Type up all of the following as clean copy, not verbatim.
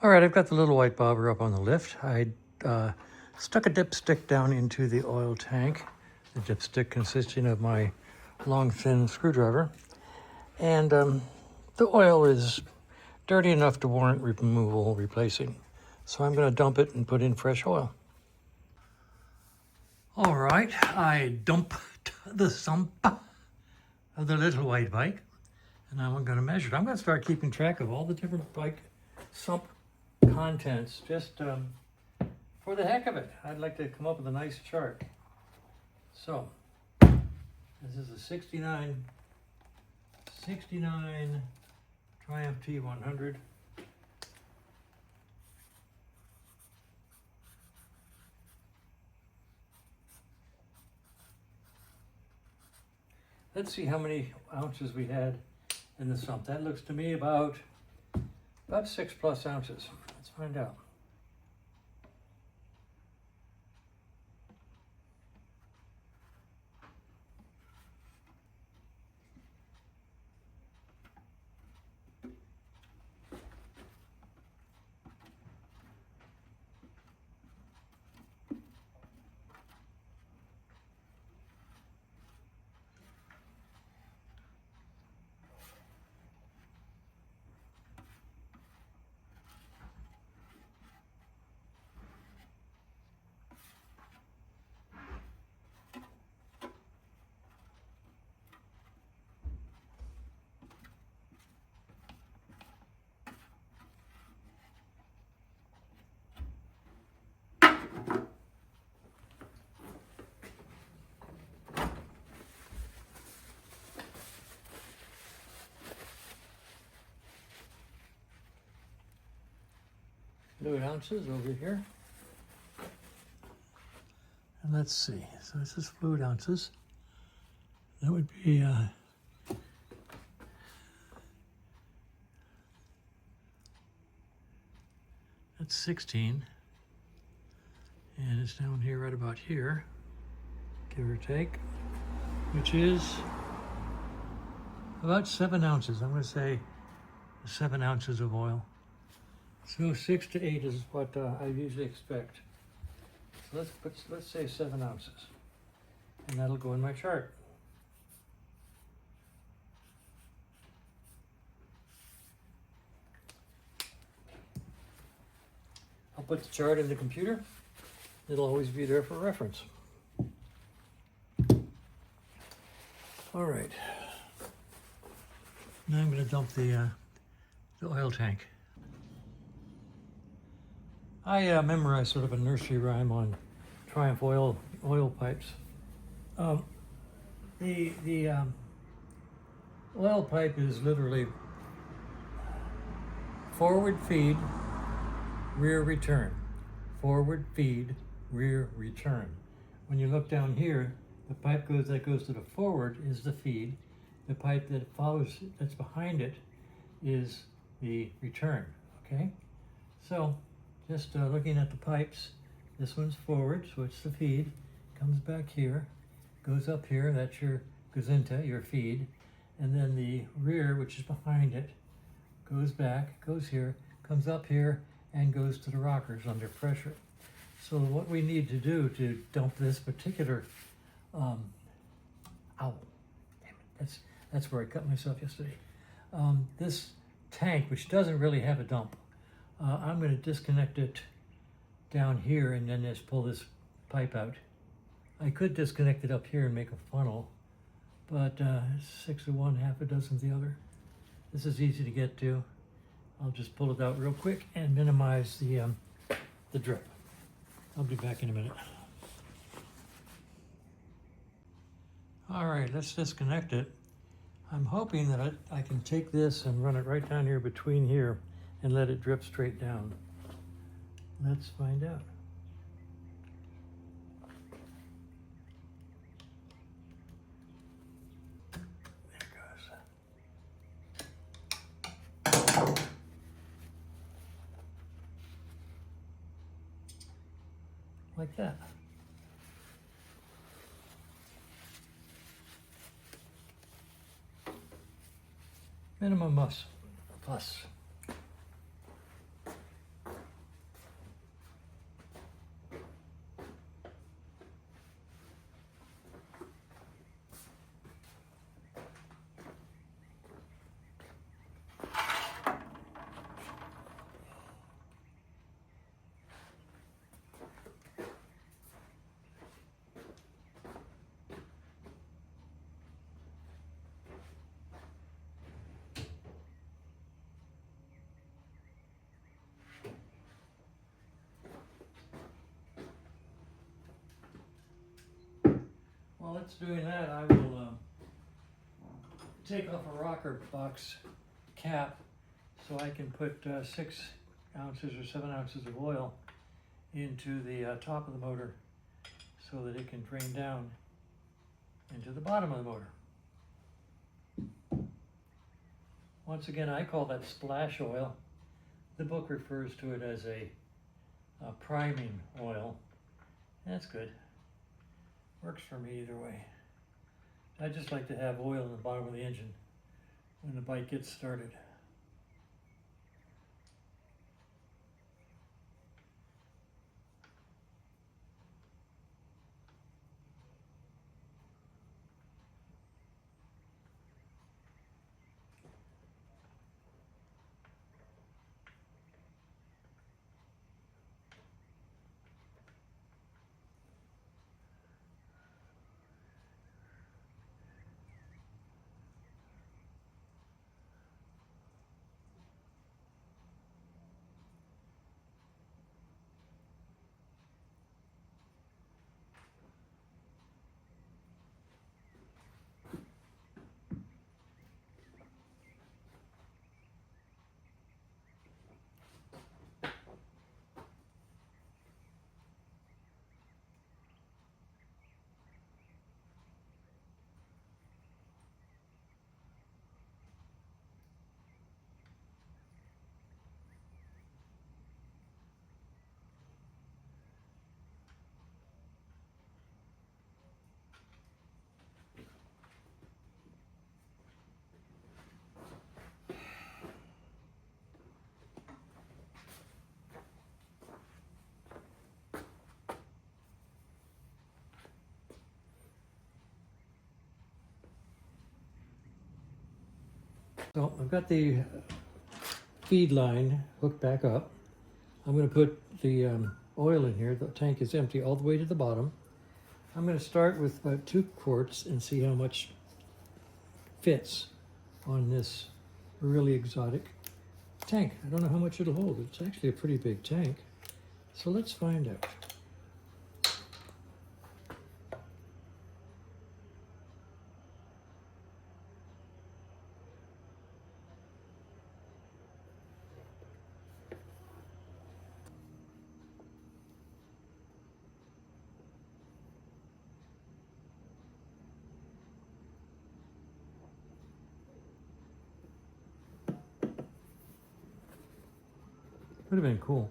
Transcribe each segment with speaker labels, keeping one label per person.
Speaker 1: All right, I've got the little white bobber up on the lift. I stuck a dipstick down into the oil tank. The dipstick consisting of my long, thin screwdriver. And the oil is dirty enough to warrant removal, replacing. So I'm going to dump it and put in fresh oil. All right, I dumped the sump of the little white bike. And now I'm going to measure it. I'm going to start keeping track of all the different bike sump contents just for the heck of it. I'd like to come up with a nice chart. So this is a 69 Triumph T100. Let's see how many ounces we had in the sump. That looks to me about 6+ ounces. Let's find out. Fluid ounces over here. And let's see. So this is fluid ounces. That would be that's 16. And it's down here right about here, give or take, which is about 7 ounces. I'm going to say 7 ounces of oil. So 6 to 8 is what I usually expect. So let's say 7 ounces, and that'll go in my chart. I'll put the chart in the computer. It'll always be there for reference. All right. Now I'm going to dump the oil tank. I memorized sort of a nursery rhyme on Triumph oil pipes. The oil pipe is literally forward feed, rear return. Forward feed, rear return. When you look down here, the pipe that goes to the forward is the feed. The pipe that follows, that's behind it, is the return. Okay, so just looking at the pipes, this one's forward, so it's the feed, comes back here, goes up here, that's your gazinta, your feed, and then the rear, which is behind it, goes back, goes here, comes up here, and goes to the rockers under pressure. So what we need to do to dump this particular, ow, damn it, that's where I cut myself yesterday. This tank, which doesn't really have a dump, I'm going to disconnect it down here and then just pull this pipe out. I could disconnect it up here and make a funnel, but 6 of one, half a dozen of the other. This is easy to get to. I'll just pull it out real quick and minimize the drip. I'll be back in a minute. All right, let's disconnect it. I'm hoping that I can take this and run it right down here between here and let it drip straight down. Let's find out. There it goes. Like that. Minimum plus. While it's doing that, I will take off a rocker box cap so I can put 6 ounces or 7 ounces of oil into the top of the motor so that it can drain down into the bottom of the motor. Once again, I call that splash oil. The book refers to it as a priming oil. That's good. Works for me either way. I just like to have oil in the bottom of the engine when the bike gets started. So I've got the feed line hooked back up. I'm going to put the oil in here. The tank is empty all the way to the bottom. I'm going to start with about 2 quarts and see how much fits on this really exotic tank. I don't know how much it'll hold. It's actually a pretty big tank. So let's find out. Would have been cool.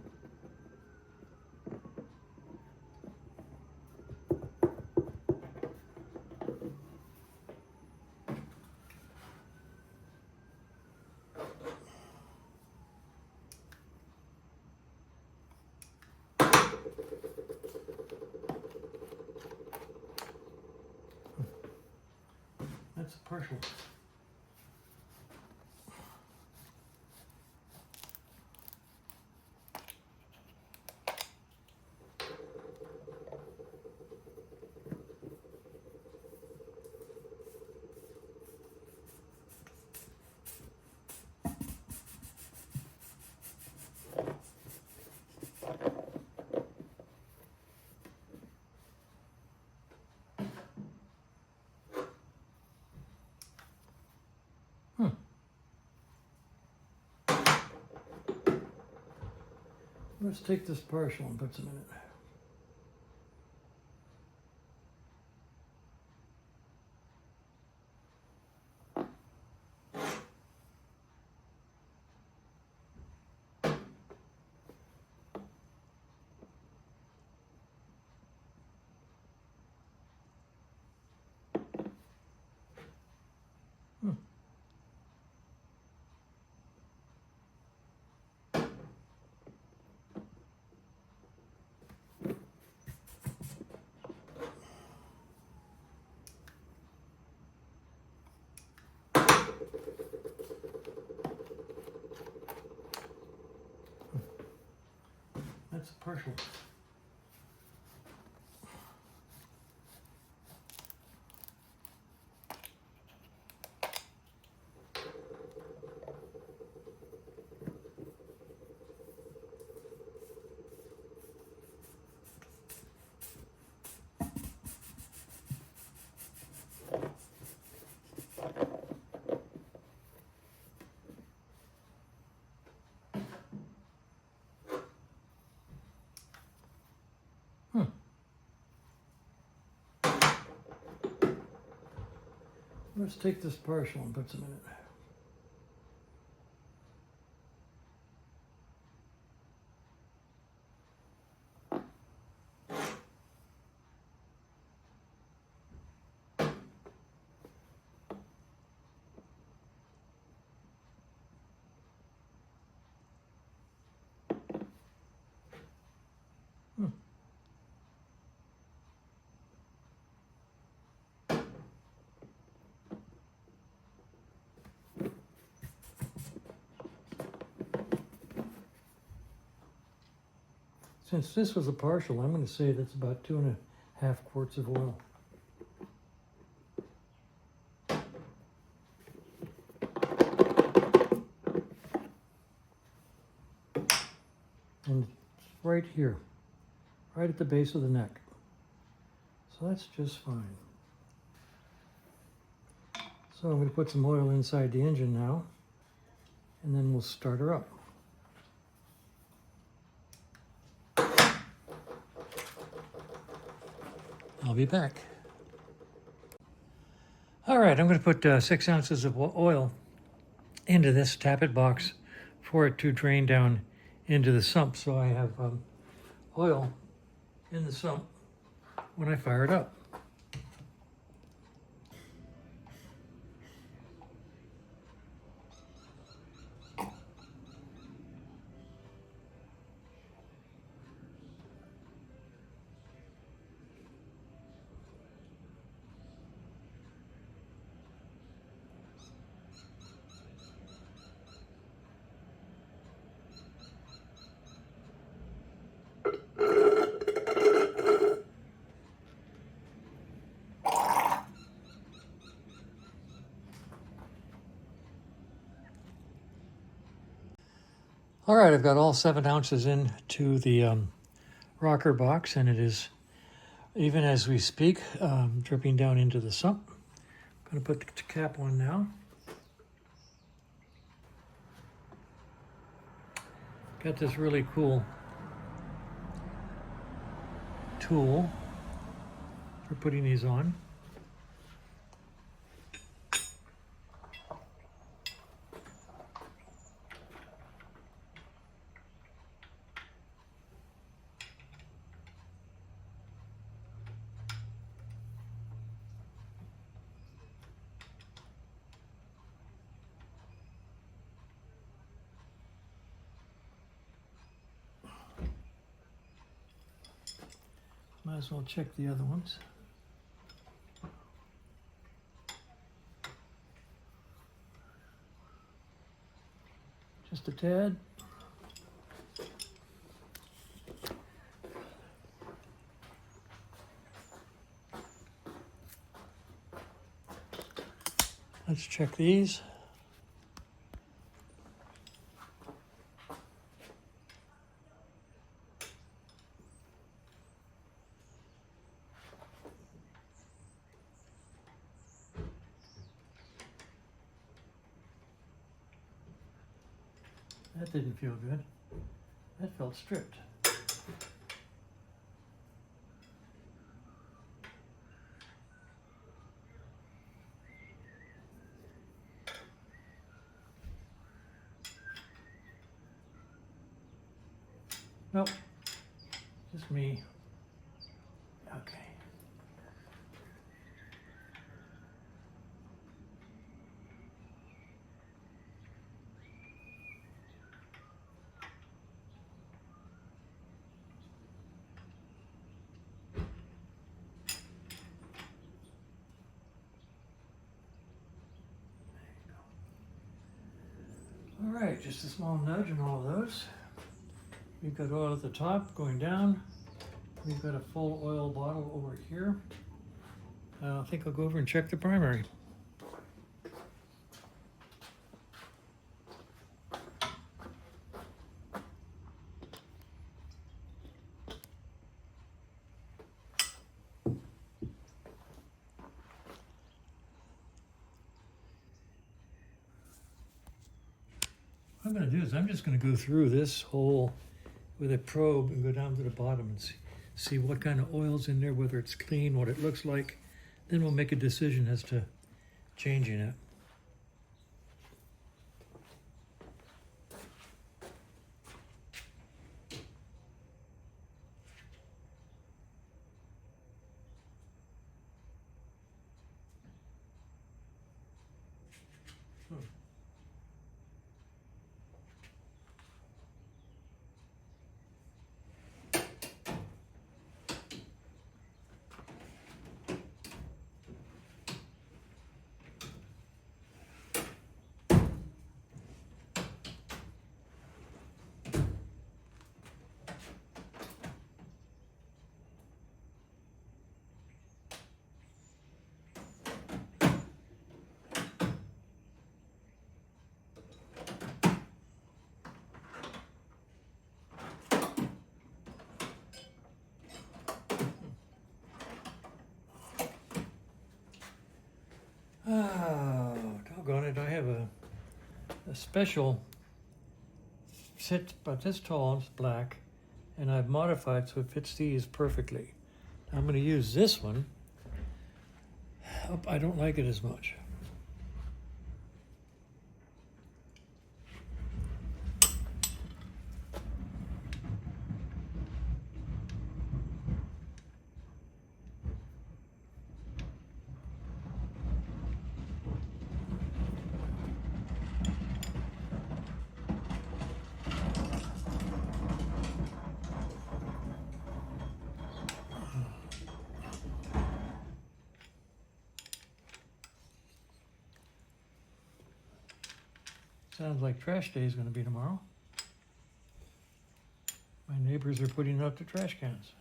Speaker 1: That's a partial. Let's take this partial and put some in it. That's a partial. Let's take this partial and put some in it. Since this was a partial, I'm going to say that's about 2.5 quarts of oil. And right here, right at the base of the neck. So that's just fine. So I'm going to put some oil inside the engine now, and then we'll start her up. I'll be back. All right, I'm going to put 6 ounces of oil into this tappet box for it to drain down into the sump. So I have oil in the sump when I fire it up. All right, I've got all 7 ounces into the rocker box, and it is, even as we speak, dripping down into the sump. I'm going to put the cap on now. Got this really cool tool for putting these on. Might as well check the other ones. Just a tad. Let's check these. That didn't feel good. That felt stripped. Nope, just me. Okay. All right, just a small nudge on all of those. We've got oil at the top going down. We've got a full oil bottle over here. I think I'll go over and check the primary. What I'm going to do is I'm just going to go through this hole with a probe and go down to the bottom and see what kind of oil's in there, whether it's clean, what it looks like. Then we'll make a decision as to changing it. Oh, doggone it, I have a special set about this tall, it's black, and I've modified so it fits these perfectly. I'm going to use this one. Oh, I don't like it as much. Sounds like trash day is going to be tomorrow. My neighbors are putting out the trash cans.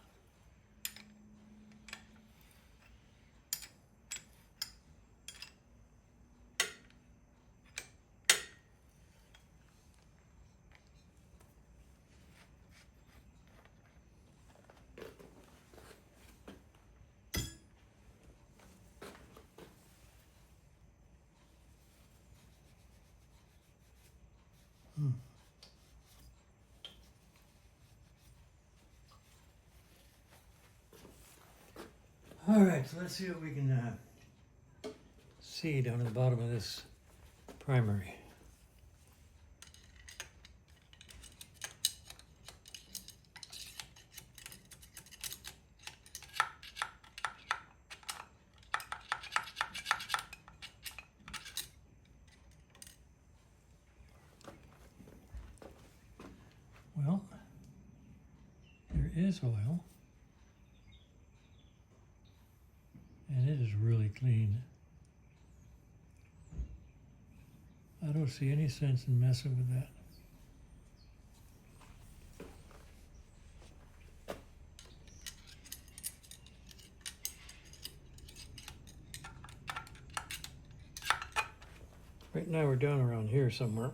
Speaker 1: All right, so let's see what we can see down at the bottom of this primary. Well, there is oil. And it is really clean. I don't see any sense in messing with that. Right now we're down around here somewhere.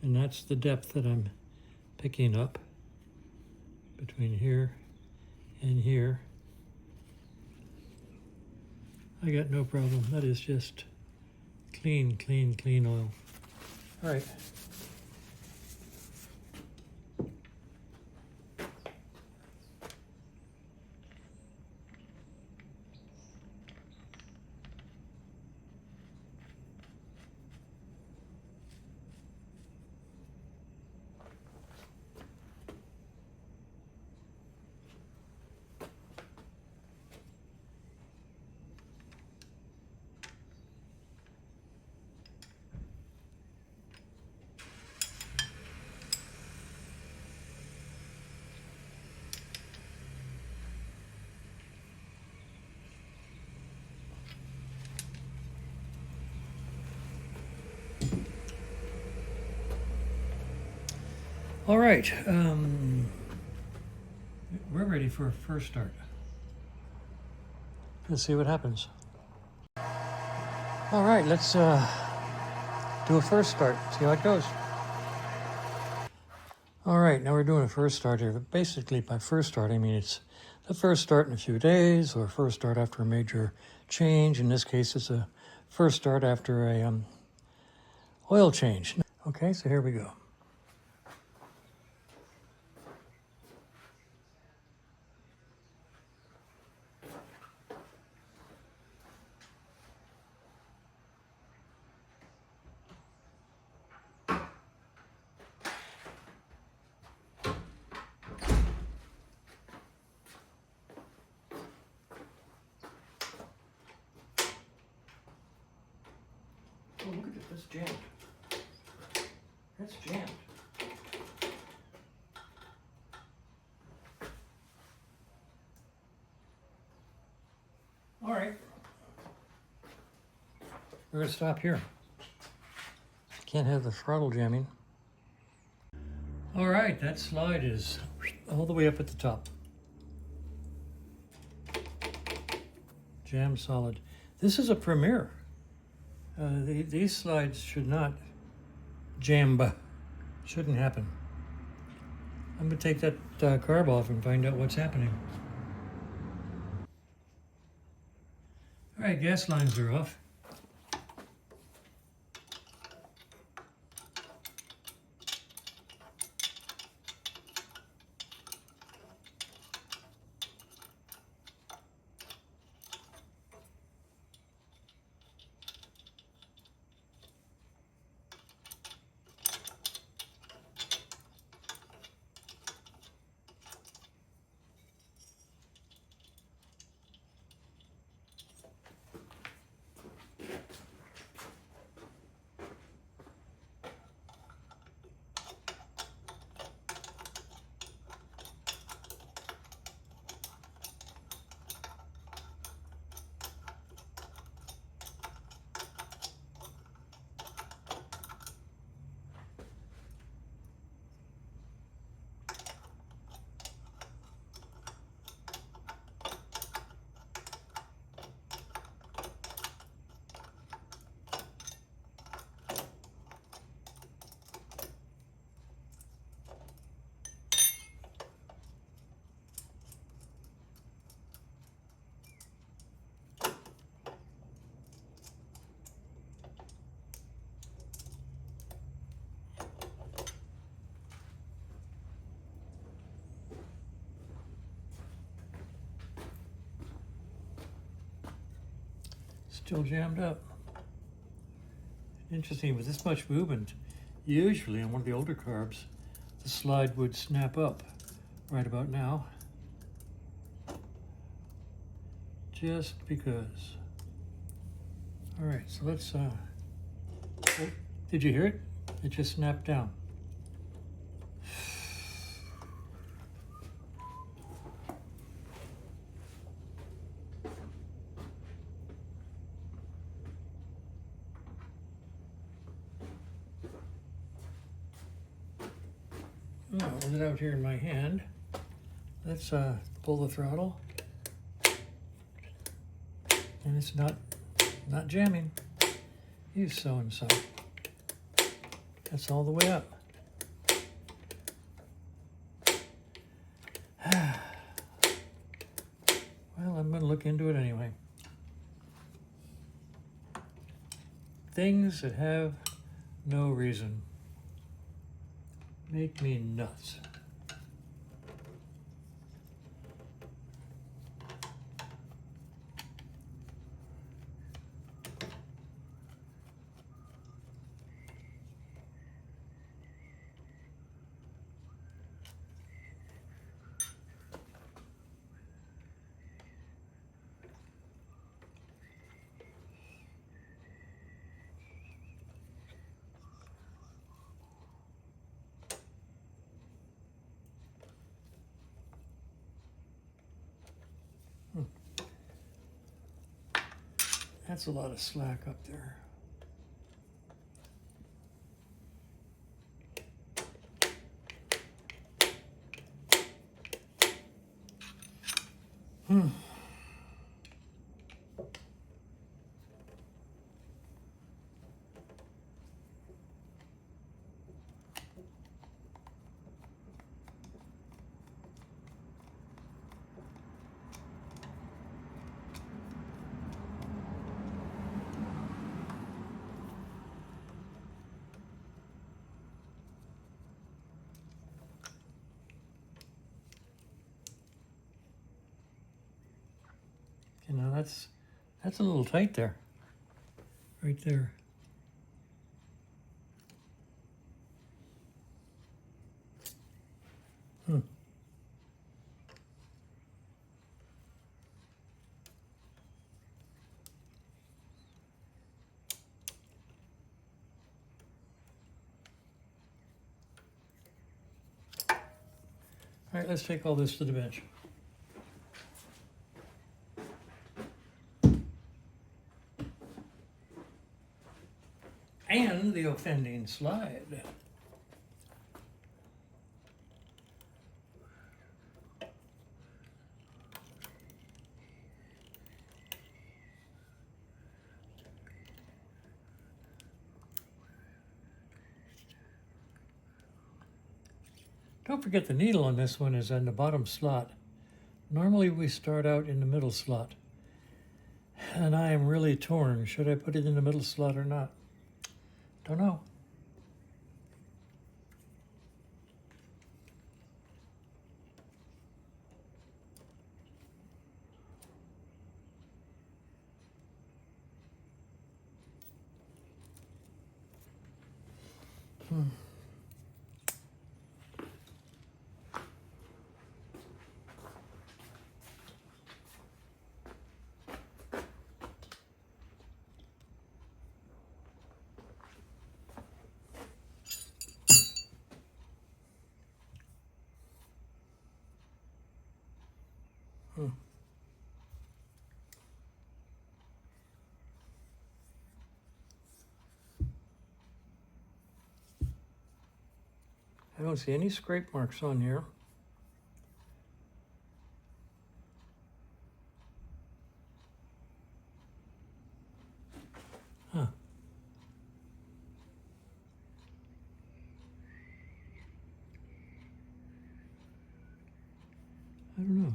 Speaker 1: And that's the depth that I'm picking up between here and here. I got no problem. That is just clean, clean, clean oil. All right. All right, we're ready for a first start. Let's see what happens. All right, let's do a first start, see how it goes. All right, now we're doing a first start here. But basically, by first start, I mean it's the first start in a few days or first start after a major change. In this case, it's a first start after a oil change. Okay, so here we go. Oh, look at it, that's jammed. That's jammed. All right. We're going to stop here. Can't have the throttle jamming. All right, that slide is all the way up at the top. Jam solid. This is a premiere. These slides should not jam. Shouldn't happen. I'm going to take that carb off and find out what's happening. All right, gas lines are off. Still jammed up. Interesting, with this much movement, usually on one of the older carbs, the slide would snap up right about now. Just because. All right, so let's, oh, did you hear it? It just snapped down. I'll hold it out here in my hand. Let's pull the throttle. And it's not jamming. You so-and-so. That's all the way up. Well, I'm going to look into it anyway. Things that have no reason make me nuts. That's a lot of slack up there. that's a little tight there. Right there. Hmm. All right, let's take all this to the bench. And the offending slide. Don't forget the needle on this one is in the bottom slot. Normally we start out in the middle slot. And I am really torn. Should I put it in the middle slot or not? Don't know. I don't see any scrape marks on here. Huh. I don't know.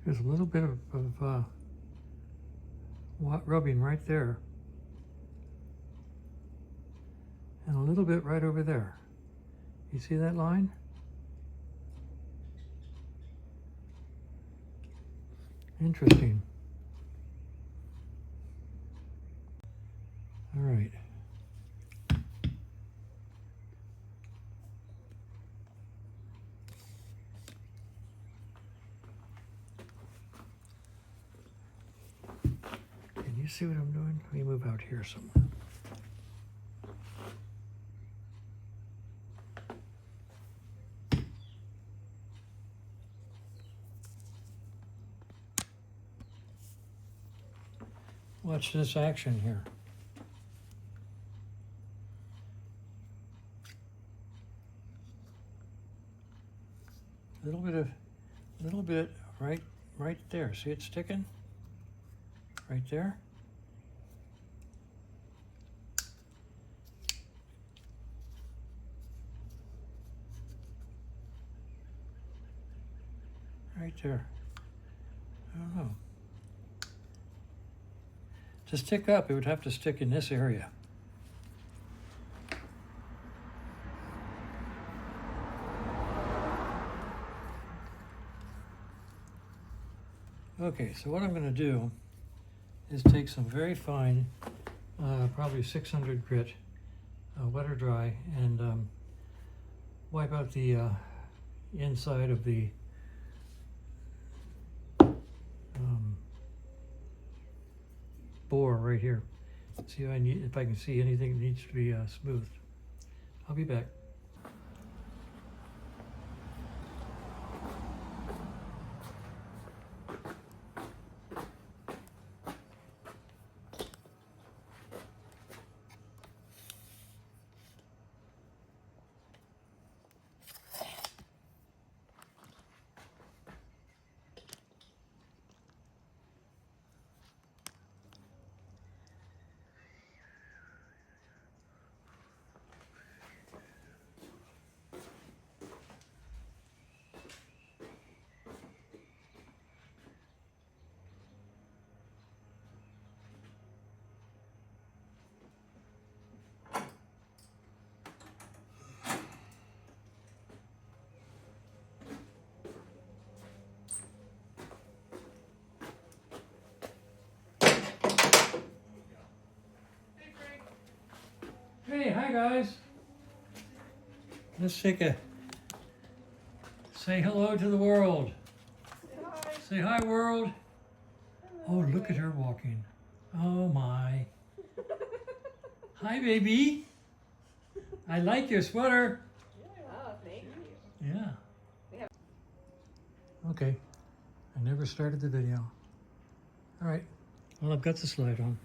Speaker 1: There's a little bit of rubbing right there. And a little bit right over there. You see that line? Interesting. All right. Can you see what I'm doing? Let me move out here somewhere. Watch this action here. A little bit right there. See it sticking? Right there. Right there. I don't know. To stick up, it would have to stick in this area. Okay, so what I'm going to do is take some very fine, probably 600 grit, wet or dry, and wipe out the inside of the bore right here. See if I can see anything that needs to be smoothed. I'll be back. Hey, hi guys. Let's take a say hello to the world. Say hi, world. Oh, look at her walking. Oh my. Hi, baby. I like your sweater.
Speaker 2: Oh, thank you.
Speaker 1: Yeah. Okay. I never started the video. All right. Well, I've got the slide on.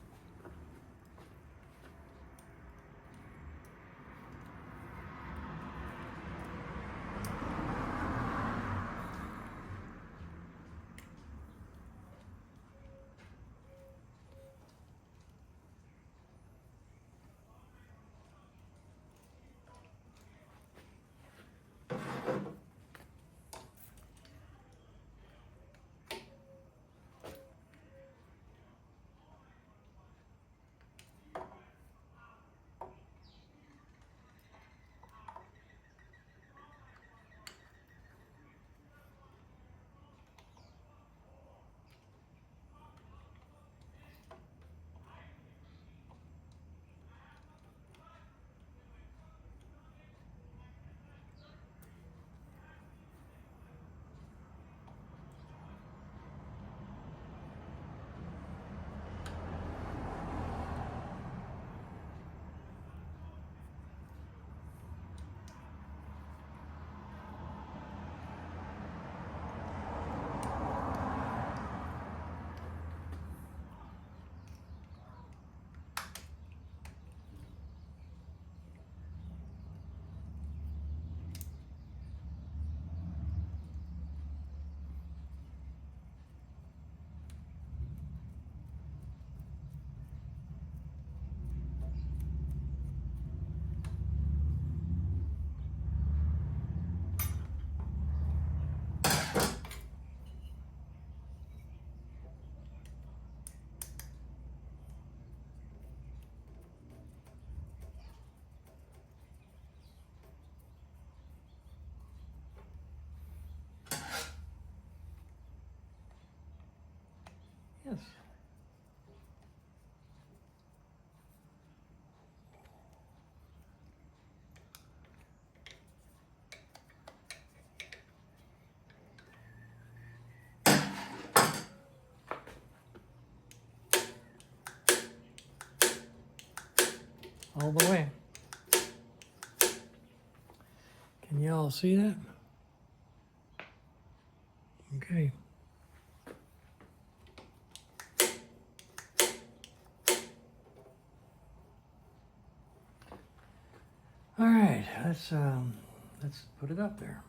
Speaker 1: Yes. All the way. Can you all see that? Okay. All right, let's put it up there.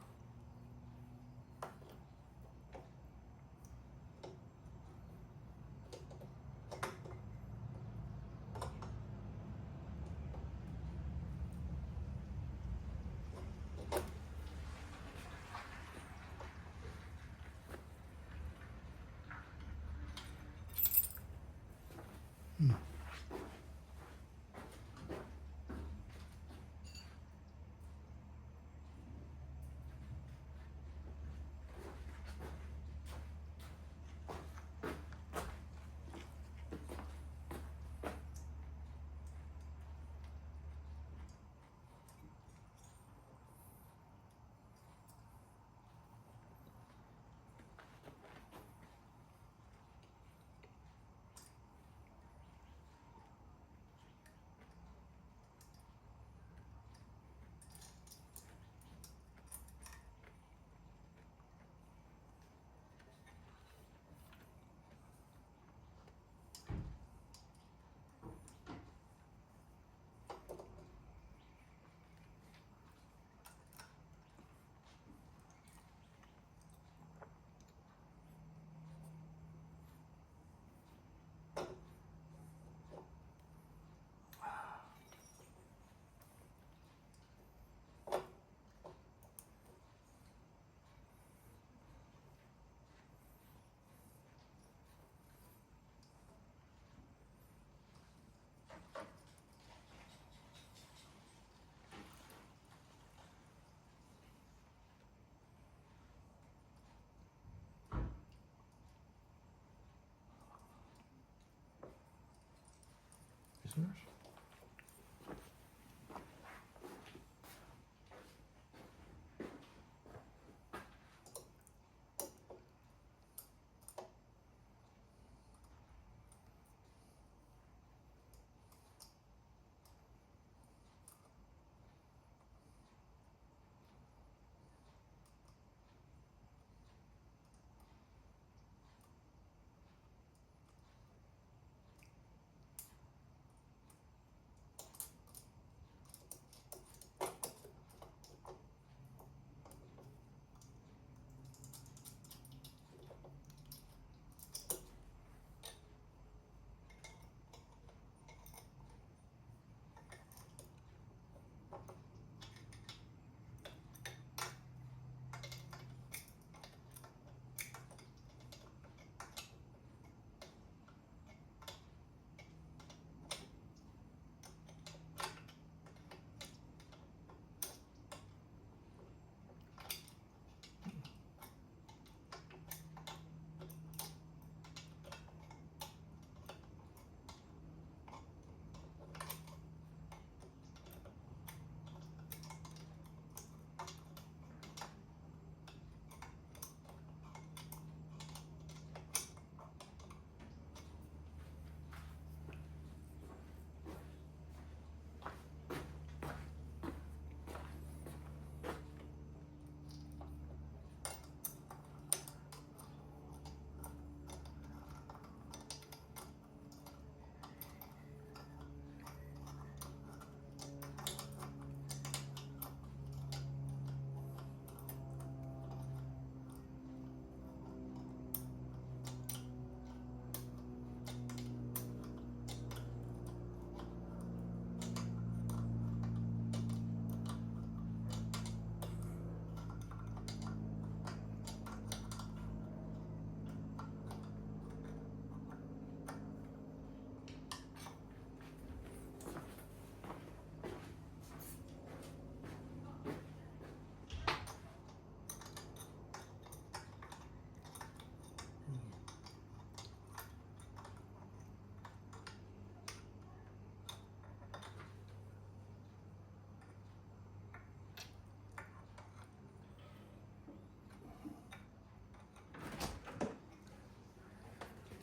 Speaker 1: Listeners.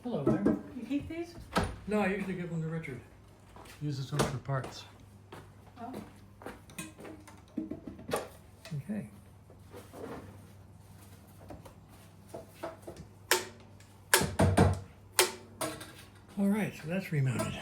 Speaker 1: Hello there.
Speaker 3: You keep these?
Speaker 1: No, I usually give them to Richard. He uses them for parts.
Speaker 3: Oh.
Speaker 1: Okay. All right, so that's remounted.